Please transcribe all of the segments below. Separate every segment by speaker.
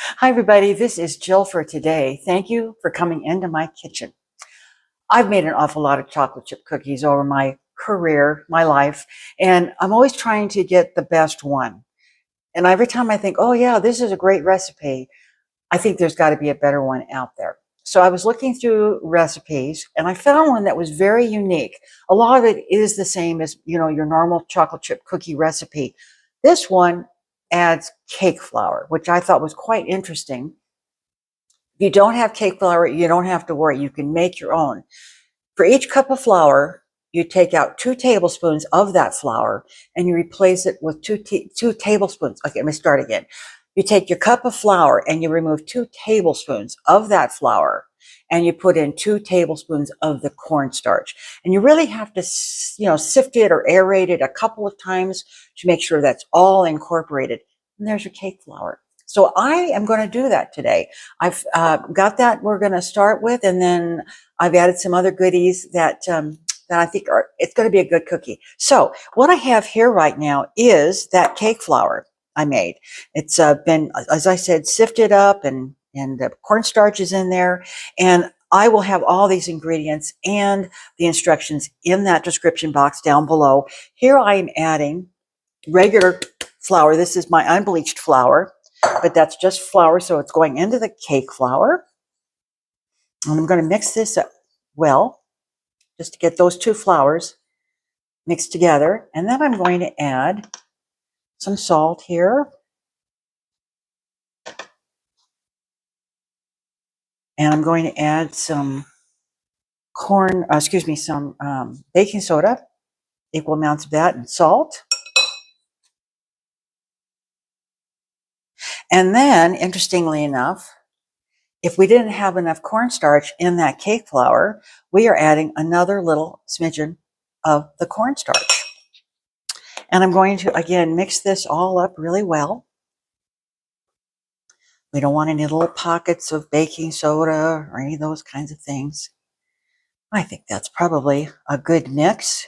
Speaker 1: Hi, everybody. This is Jill for today. Thank you for coming into my kitchen. I've made an awful lot of chocolate chip cookies over my career, my life, and I'm always trying to get the best one. And every time I think, oh, yeah, this is a great recipe, I think there's got to be a better one out there. So I was looking through recipes and I found one that was very unique. A lot of it is the same as, your normal chocolate chip cookie recipe. This one adds cake flour, which I thought was quite interesting. If you don't have cake flour, you don't have to worry. You can make your own. For each cup of flour, you take out 2 tablespoons of that flour and you replace it with 2 tablespoons. Okay, let me start again. You take your cup of flour and you remove 2 tablespoons of that flour and you put in 2 tablespoons of the cornstarch. And you really have to, sift it or aerate it a couple of times to make sure that's all incorporated. And there's your cake flour. So I am going to do that today. I've got that we're going to start with, and then I've added some other goodies that I think it's going to be a good cookie. So what I have here right now is that cake flour I made. It's been, as I said, sifted up, and the cornstarch is in there. And I will have all these ingredients and the instructions in that description box down below. Here I am adding regular flour. This is my unbleached flour, but that's just flour, so it's going into the cake flour. And I'm going to mix this up well, just to get those 2 flours mixed together. And then I'm going to add some salt here. And I'm going to add some baking soda, equal amounts of that, and salt. And then, interestingly enough, if we didn't have enough cornstarch in that cake flour, we are adding another little smidgen of the cornstarch. And I'm going to, again, mix this all up really well. We don't want any little pockets of baking soda or any of those kinds of things. I think that's probably a good mix.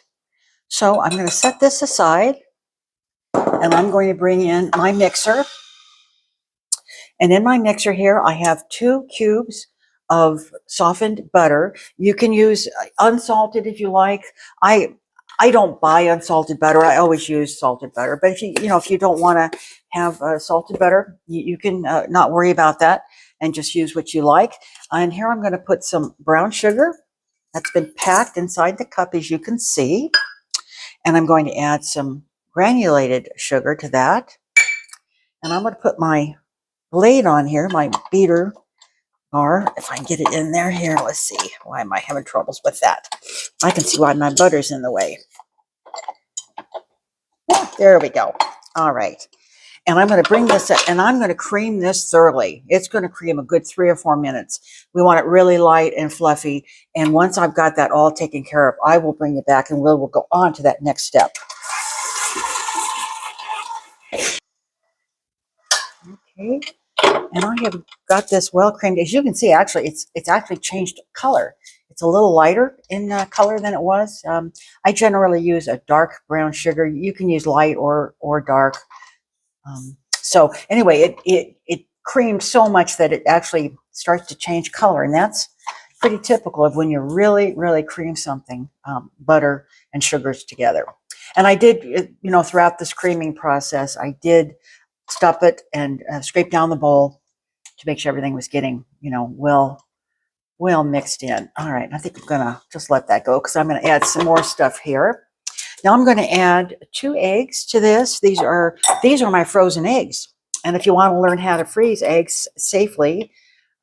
Speaker 1: So I'm going to set this aside, and I'm going to bring in my mixer. And in my mixer here, I have 2 cubes of softened butter. You can use unsalted if you like. I don't buy unsalted butter. I always use salted butter. But if you don't want to have salted butter, you can not worry about that and just use what you like. And here I'm going to put some brown sugar that's been packed inside the cup, as you can see. And I'm going to add some granulated sugar to that. And I'm going to put my blade on here, my beater bar, if I can get it in there. Here, let's see. Why am I having troubles with that? I can see why my butter's in the way. There we go. All right. And I'm going to bring this up, and I'm going to cream this thoroughly. It's going to cream a good 3 or 4 minutes. We want it really light and fluffy. And once I've got that all taken care of, I will bring it back and we'll go on to that next step. Okay. And I have got this well creamed. As you can see, actually, it's actually changed color. It's a little lighter in color than it was. I generally use a dark brown sugar. You can use light or dark. So anyway, it creamed so much that it actually starts to change color, and that's pretty typical of when you really, really cream something, butter and sugars together. And I did, throughout this creaming process, I did stop it and scrape down the bowl to make sure everything was getting, well mixed in. All right, I think I'm gonna just let that go because I'm gonna add some more stuff here. Now I'm going to add 2 eggs to this. These are my frozen eggs. And if you want to learn how to freeze eggs safely,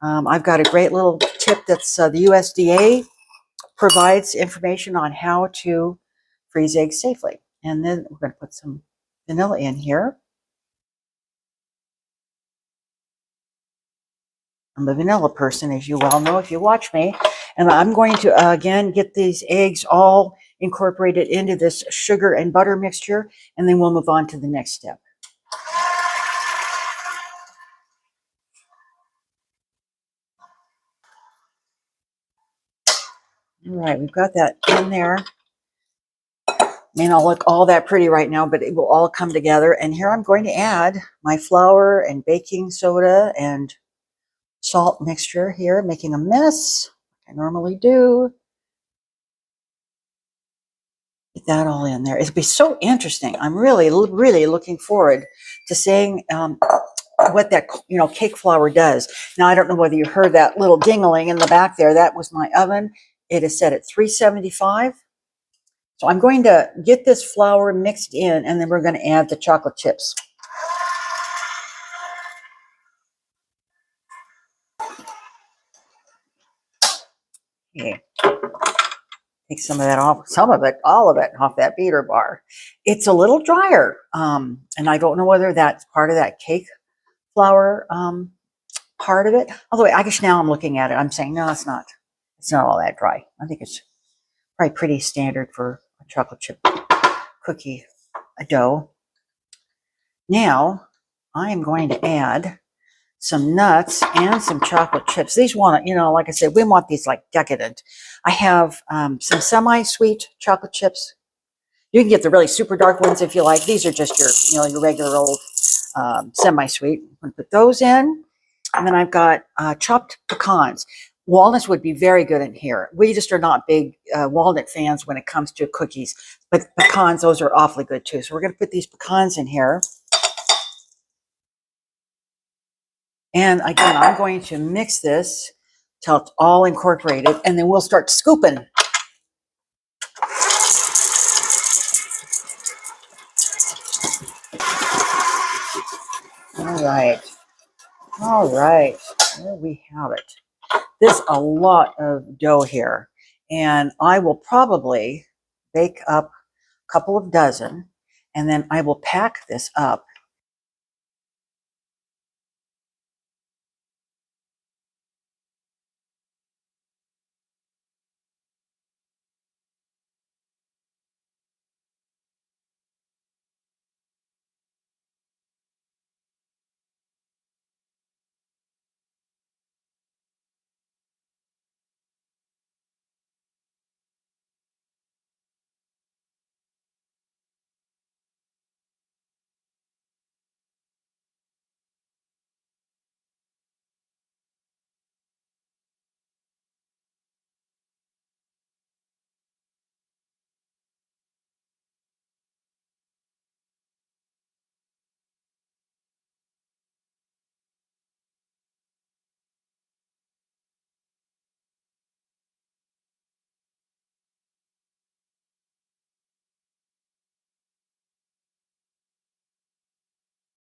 Speaker 1: I've got a great little tip that's the USDA provides information on how to freeze eggs safely. And then we're going to put some vanilla in here. I'm a vanilla person, as you well know if you watch me. And I'm going to, again, get these eggs all incorporated into this sugar and butter mixture, and then we'll move on to the next step. All right, we've got that in there. May not look all that pretty right now, but it will all come together. And here I'm going to add my flour and baking soda and salt mixture here, making a mess like I normally do. Get that all in there. It'll be so interesting. I'm really, really looking forward to seeing what that cake flour does. Now, I don't know whether you heard that little dingling in the back there. That was my oven. It is set at 375. So I'm going to get this flour mixed in, and then we're going to add the chocolate chips. Okay. Take some of that off, all of it off that beater bar. It's a little drier, and I don't know whether that's part of that cake flour part of it. Although I guess now I'm looking at it, I'm saying, no, it's not. It's not all that dry. I think it's probably pretty standard for a chocolate chip cookie dough. Now I'm going to add some nuts and some chocolate chips. These want to, like I said, we want these like decadent. I have some semi-sweet chocolate chips. You can get the really super dark ones if you like. These are just your regular old semi-sweet. I'm going to put those in. And then I've got chopped pecans. Walnuts would be very good in here. We just are not big walnut fans when it comes to cookies. But pecans, those are awfully good too. So we're going to put these pecans in here. And again, I'm going to mix this till it's all incorporated. And then we'll start scooping. All right. All right. There we have it. There's a lot of dough here. And I will probably bake up a couple of dozen. And then I will pack this up.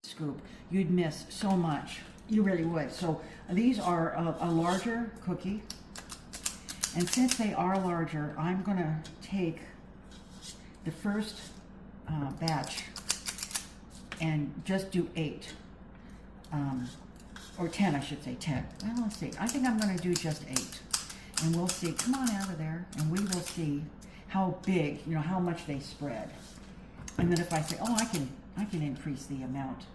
Speaker 1: Scoop, you'd miss so much. You really would. So these are a larger cookie. And since they are larger, I'm going to take the first batch and just do 8. Or 10, I should say 10. Well, let's see. I think I'm going to do just 8. And we'll see. Come on out of there. And we will see how big, how much they spread. And then if I say, oh, I can increase the amount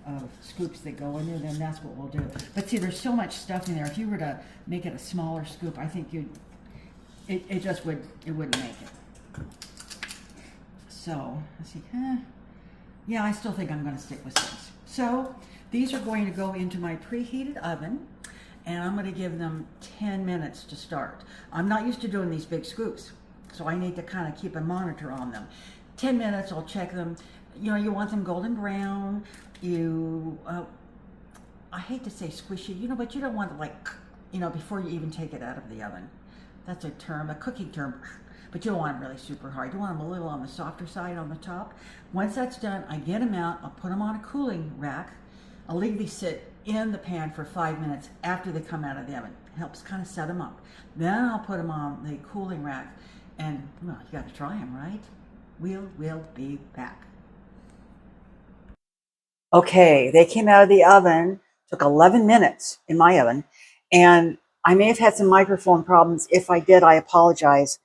Speaker 1: of scoops that go in there, then that's what we'll do. But see, there's so much stuff in there. If you were to make it a smaller scoop, I think it just wouldn't make it. So, let's see. Yeah, I still think I'm going to stick with 6. So, these are going to go into my preheated oven, and I'm going to give them 10 minutes to start. I'm not used to doing these big scoops, so I need to kind of keep a monitor on them. 10 minutes, I'll check them. You want them golden brown. I hate to say squishy, but you don't want to before you even take it out of the oven. That's a term, a cooking term. But you don't want them really super hard. You want them a little on the softer side on the top. Once that's done, I get them out. I'll put them on a cooling rack. I'll leave these sit in the pan for 5 minutes after they come out of the oven. It helps kind of set them up. Then I'll put them on the cooling rack. And, well, you got to try them, right? We'll be back. Okay, they came out of the oven. Took 11 minutes in my oven. And I may have had some microphone problems. If I did, I apologize.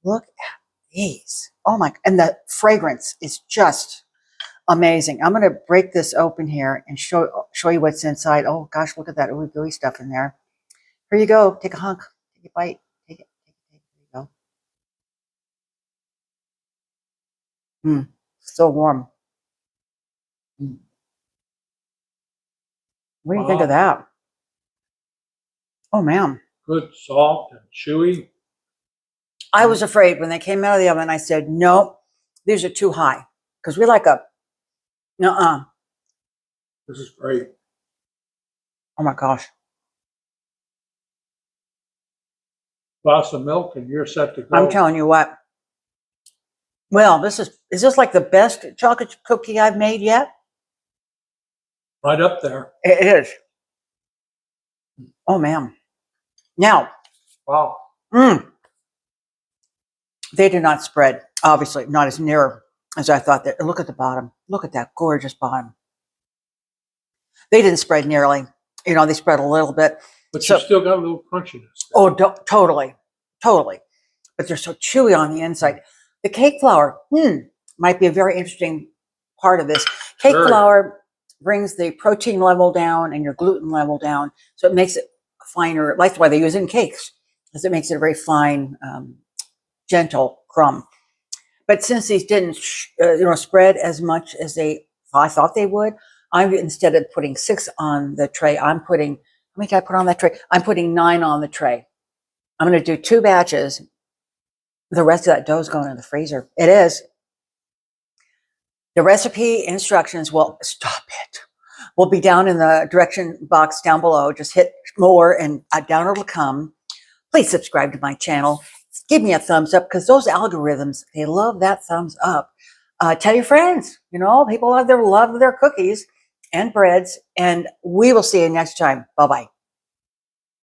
Speaker 1: Look at these. Oh my, and the fragrance is just amazing. I'm going to break this open here and show you what's inside. Oh gosh, look at that ooey gooey stuff in there. Here you go. Take a hunk. Take a bite. Take it. There you go. Still warm.
Speaker 2: Mm.
Speaker 1: What do you think of that? Oh, man.
Speaker 2: Good, soft and chewy.
Speaker 1: I was afraid when they came out of the oven. I said, no, these are too high. Because we like a,
Speaker 2: This is great.
Speaker 1: Oh, my gosh.
Speaker 2: Glass of milk and you're set to go.
Speaker 1: I'm telling you what. Well, is this like the best chocolate cookie I've made yet?
Speaker 2: Right up there.
Speaker 1: It is. Oh, man. Now.
Speaker 2: Wow.
Speaker 1: They did not spread, obviously, not as near as I thought. That. Look at the bottom. Look at that gorgeous bottom. They didn't spread nearly. You know, they spread a little bit.
Speaker 2: But you still got a little crunchiness.
Speaker 1: Oh, totally. Totally. But they're so chewy on the inside. The cake flour, might be a very interesting part of this. Cake flour brings the protein level down and your gluten level down. So it makes it finer. That's why they use it in cakes, because it makes it a very fine, gentle crumb. But since these didn't, spread as much as I thought they would, instead of putting 6 on the tray, I'm putting, how many did I put on that tray? I'm putting 9 on the tray. I'm going to do 2 batches. The rest of that dough is going in the freezer. It is. The recipe instructions will be down in the direction box down below. Just hit more and down it'll come. Please subscribe to my channel. Give me a thumbs up, because those algorithms, they love that thumbs up. Tell your friends, people love their cookies and breads, and we will see you next time. Bye-bye.